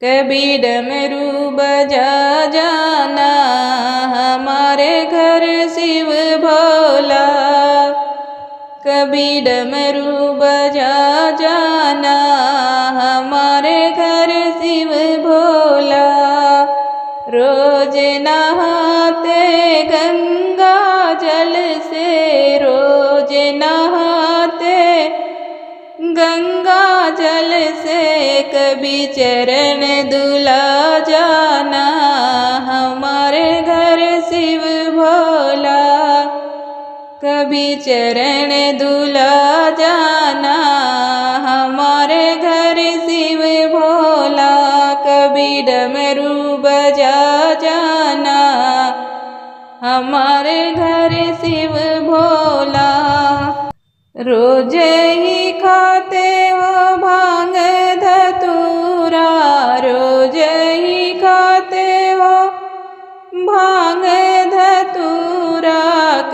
कभी डमरू बजा जाना हमारे घर शिव भोला। कभी डमरू बजा जाना हमारे घर शिव भोला। रोज नहाते गंगा जल से, रोज नहाते गंगा जल से। कभी चरण धुला जाना हमारे घर शिव भोला। कभी चरण धुला जाना हमारे घर शिव भोला। कभी डमरू बजा जाना हमारे घर शिव भोला। रोज ही खाते हो भांग धतूरा, रोज ही खाते हो भांग धतूरा।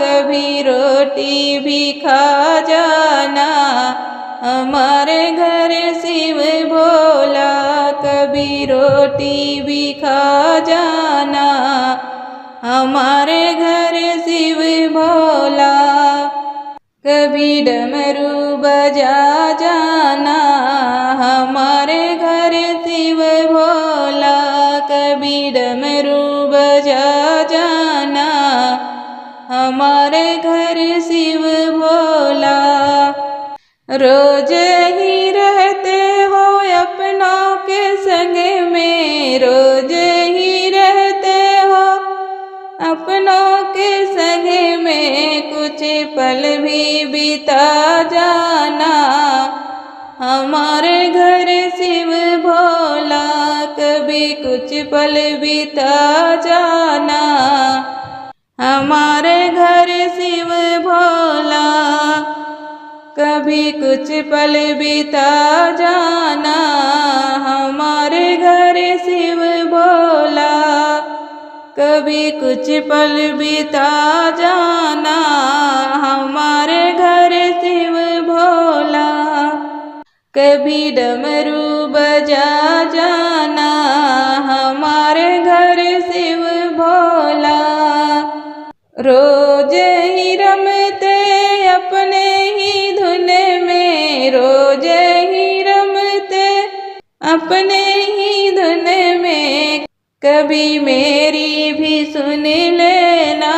कभी रोटी भी खा जाना हमारे घर शिव भोला। कभी रोटी भी खा जाना हमारे घर शिव भोला। कभी डमरू बजा जाना हमारे घर शिव भोला। कभी डमरू बजा जाना हमारे घर शिव भोला। रोज ही रहते हो अपनों के संग में, रोज ही रहते हो अपनों के संग में। कुछ पल भी बिता जाना हमारे घर शिव भोला। कभी कुछ पल बिता जाना हमारे घर शिव भोला। कभी कुछ पल बिता जाना हमारे घर शिव भोला। कभी कुछ पल बिता जाना हमारे घर शिव भोला। कभी डमरू बजा जाना हमारे घर शिव भोला। रोज ही रमते अपने ही धुन में, रोज ही रमते अपने ही धुन में। कभी मेरी भी सुन लेना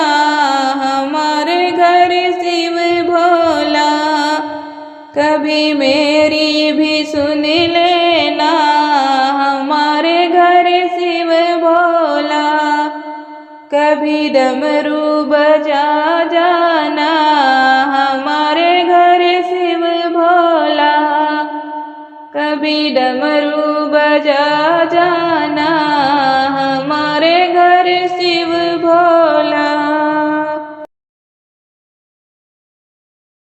हमारे घर शिव भोला। कभी मेरी भी सुन लेना हमारे घर शिव भोला। कभी डमरू बजा जाना हमारे घर शिव भोला। कभी डमरू बजा जाना हमारे घर शिव भोला।